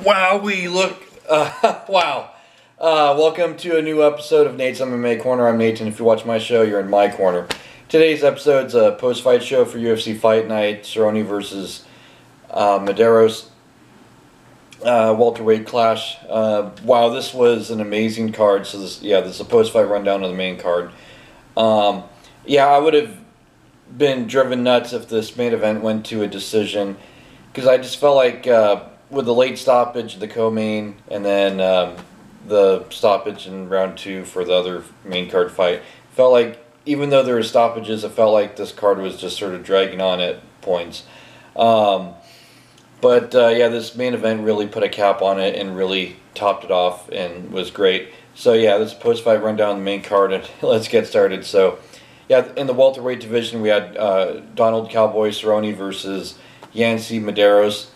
Wow, wow. Welcome to a new episode of Nate's MMA Corner. I'm Nate, and if you watch my show, you're in my corner. Today's episode's a post-fight show for UFC Fight Night, Cerrone versus Medeiros, welterweight clash. Wow, this was an amazing card. So this is a post-fight rundown of the main card. I would have been driven nuts if this main event went to a decision, because I just felt like with the late stoppage, the co-main, and then the stoppage in round 2 for the other main card fight, felt like even though there were stoppages, it felt like this card was just sort of dragging on at points. This main event really put a cap on it and really topped it off and was great. So yeah, this is a post-fight rundown of the main card, and let's get started. So yeah, in the welterweight division, we had Donald Cowboy Cerrone versus UFC Medeiros.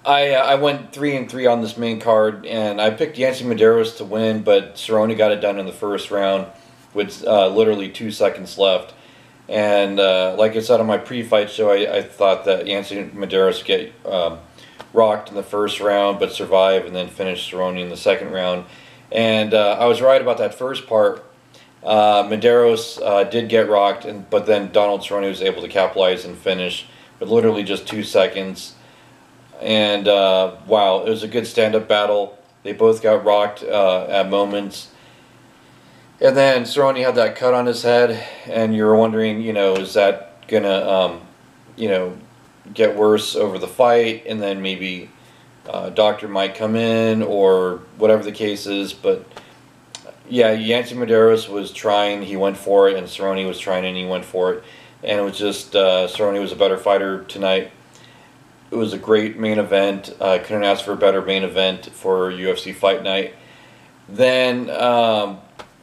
I went 3-3 on this main card, and I picked UFC Medeiros to win, but Cerrone got it done in the first round with literally 2 seconds left. And like I said on my pre-fight show, I thought that UFC Medeiros would get rocked in the first round, but survive and then finish Cerrone in the second round. And I was right about that first part. Medeiros did get rocked, but then Donald Cerrone was able to capitalize and finish with literally just 2 seconds. And wow, it was a good stand-up battle. They both got rocked at moments. And then Cerrone had that cut on his head, and you're wondering, is that gonna, get worse over the fight, and then maybe doctor might come in or whatever the case is. But yeah, UFC Medeiros was trying, he went for it, and Cerrone was trying and he went for it. And it was just, Cerrone was a better fighter tonight. It was a great main event. Couldn't ask for a better main event for UFC Fight Night. Then,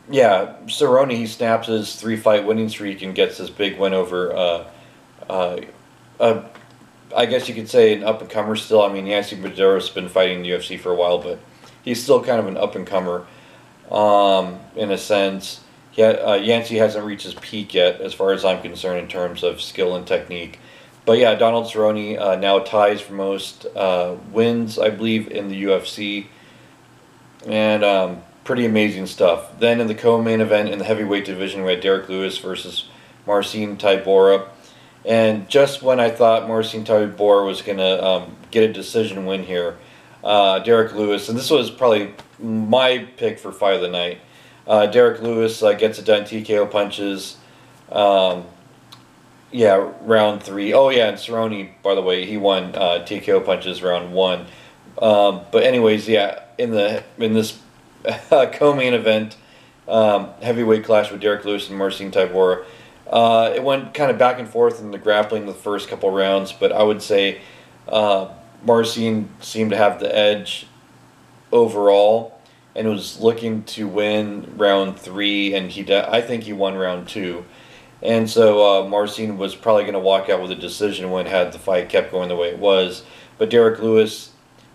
Cerrone, he snaps his 3-fight winning streak and gets this big win over, I guess you could say an up-and-comer still. I mean, UFC Medeiros has been fighting in the UFC for a while, but he's still kind of an up-and-comer in a sense. Yancey hasn't reached his peak yet, as far as I'm concerned, in terms of skill and technique. But yeah, Donald Cerrone now ties for most wins, I believe, in the UFC. And pretty amazing stuff. Then in the co-main event in the heavyweight division, we had Derek Lewis versus Marcin Tybura. And just when I thought Marcin Tybura was going to get a decision win here, Derek Lewis, and this was probably my pick for fight of the night, Derek Lewis gets it done, TKO punches. Round 3. Oh yeah, and Cerrone, by the way, he won TKO punches round 1. But anyways, yeah, in this co-main event, heavyweight clash with Derek Lewis and Marcin Tybura, it went kind of back and forth in the grappling the first couple rounds, but I would say Marcin seemed to have the edge overall and was looking to win round 3, and I think he won round 2. And so Marcin was probably going to walk out with a decision win had the fight kept going the way it was. But Derek Lewis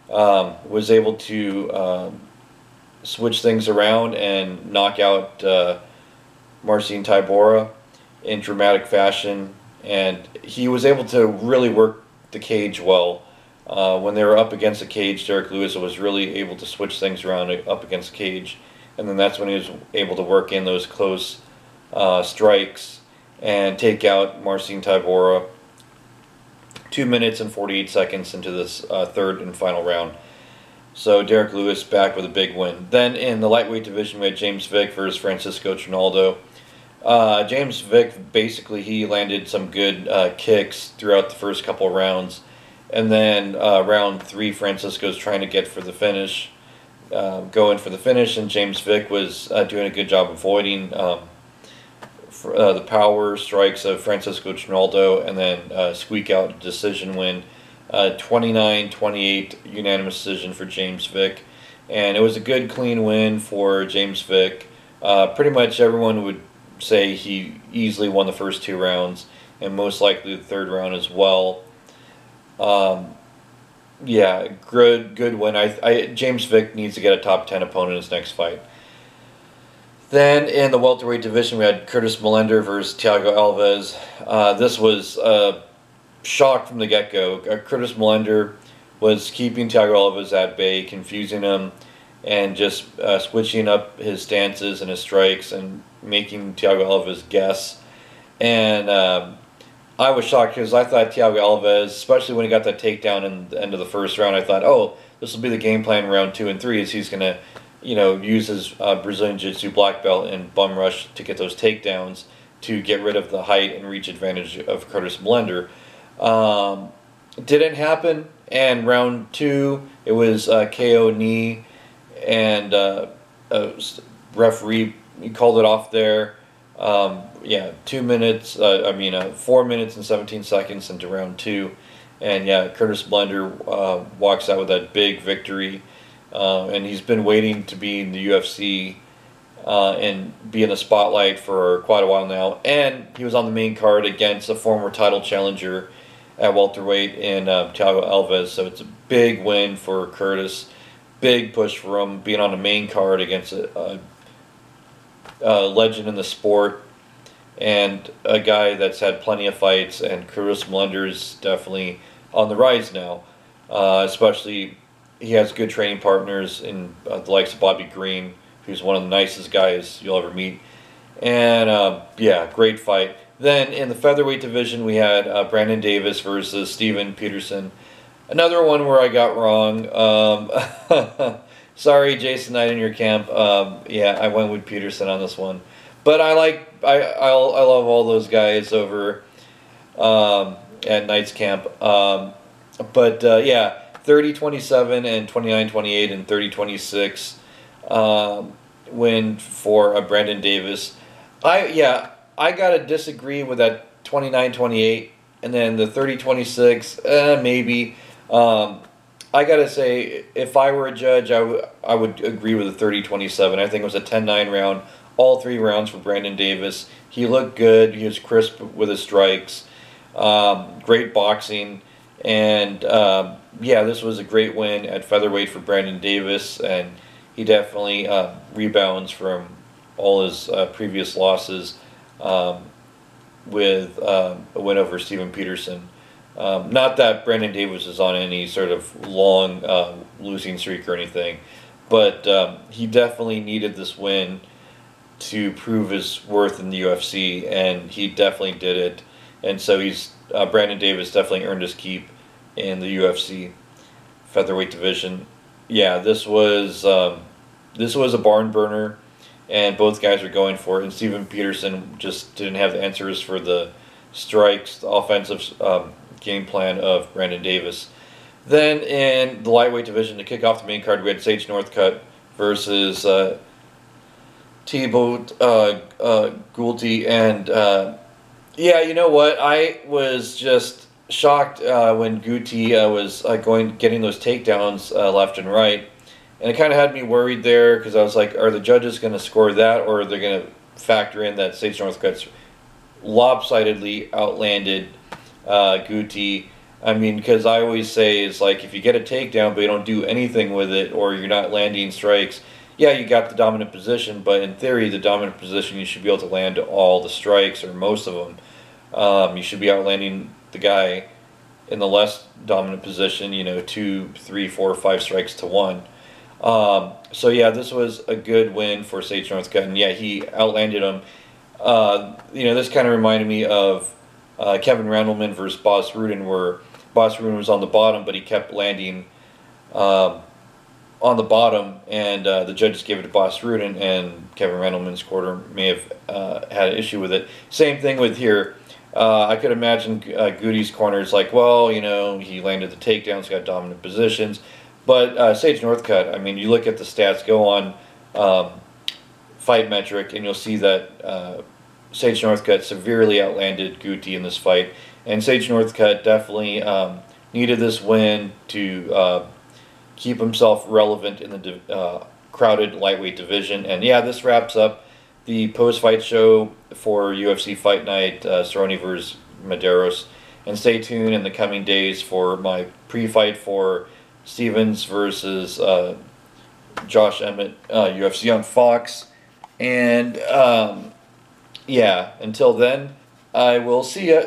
was able to switch things around and knock out Marcin Tybura in dramatic fashion. And he was able to really work the cage well. When they were up against the cage, Derek Lewis was really able to switch things around up against the cage. And then that's when he was able to work in those close strikes and take out Marcin Tybura 2 minutes and 48 seconds into this third and final round. So Derek Lewis back with a big win. Then in the lightweight division, we had James Vick versus Francisco Trinaldo. James Vick, basically, he landed some good kicks throughout the first couple rounds. And then round 3, Francisco's trying to get for the finish, going for the finish, and James Vick was doing a good job avoiding the power strikes of Francisco Trinaldo, and then squeak out decision win, 29-28 unanimous decision for James Vick. And it was a good clean win for James Vick. Pretty much everyone would say he easily won the first 2 rounds, and most likely the third round as well. Good win. James Vick needs to get a top 10 opponent in his next fight. Then in the welterweight division, we had Curtis Millender versus Thiago Alves. This was shocked from the get-go. Curtis Millender was keeping Thiago Alves at bay, confusing him, and just switching up his stances and his strikes and making Thiago Alves guess. And I was shocked because I thought Thiago Alves, especially when he got that takedown in the end of the first round, I thought, oh, this will be the game plan in round 2 and 3 is he's going to, use his Brazilian Jiu-Jitsu black belt and bum rush to get those takedowns to get rid of the height and reach advantage of Curtis Millender. Didn't happen, and round 2, it was KO knee, and referee, he called it off there. 2 minutes, 4 minutes and 17 seconds into round 2. And yeah, Curtis Millender walks out with that big victory. And he's been waiting to be in the UFC and be in the spotlight for quite a while now. And he was on the main card against a former title challenger at welterweight in Thiago Alves. So it's a big win for Curtis. Big push for him, being on the main card against a legend in the sport and a guy that's had plenty of fights. And Curtis Millender's definitely on the rise now, especially he has good training partners in the likes of Bobby Green, who's one of the nicest guys you'll ever meet. And great fight. Then in the featherweight division we had Brandon Davis versus Steven Peterson. Another one where I got wrong. Sorry, Jason Knight in your camp. I went with Peterson on this one, but I love all those guys over at Knight's camp. 30-27 and 29-28 and 30-26 win for Brandon Davis. I gotta disagree with that 29-28 and then the 30-26 maybe. I gotta say, if I were a judge, I would agree with the 30-27. I think it was a 10-9 round, all 3 rounds for Brandon Davis. He looked good. He was crisp with his strikes. Great boxing, and this was a great win at featherweight for Brandon Davis, and he definitely rebounds from all his previous losses with a win over Steven Peterson. Not that Brandon Davis is on any sort of long losing streak or anything, but he definitely needed this win to prove his worth in the UFC, and he definitely did it. And so Brandon Davis definitely earned his keep in the UFC featherweight division. Yeah, this was a barn burner, and both guys were going for it. And Steven Peterson just didn't have the answers for the strikes, the offensive game plan of Brandon Davis. Then in the lightweight division, to kick off the main card, we had Sage Northcutt versus Thibaut Goulte. And you know what? I was just shocked when Goulte was getting those takedowns left and right. And it kind of had me worried there because I was like, are the judges going to score that, or are they going to factor in that Sage Northcutt's lopsidedly outlanded Goulte? I mean, because I always say it's like if you get a takedown but you don't do anything with it, or you're not landing strikes, yeah, you got the dominant position, but in theory, the dominant position, you should be able to land all the strikes or most of them. You should be outlanding the guy in the less dominant position, 2, 3, 4, 5 strikes to 1. This was a good win for Sage Northcutt, and he outlanded him. This kind of reminded me of Kevin Randleman versus Bas Rutten, where Bas Rutten was on the bottom, but he kept landing on the bottom, and the judges gave it to Bas Rutten, and Kevin Randleman's corner may have had an issue with it. Same thing with here. I could imagine Goudte's corner is like, well, he landed the takedowns, got dominant positions. But Sage Northcutt, I mean, you look at the stats, go on Fight Metric, and you'll see that Sage Northcutt severely outlanded Goulte in this fight. And Sage Northcutt definitely needed this win to keep himself relevant in the crowded lightweight division. And this wraps up the post-fight show for UFC Fight Night, Cerrone versus Medeiros. And stay tuned in the coming days for my pre-fight for Stevens versus Josh Emmett, UFC on Fox. And until then, I will see ya.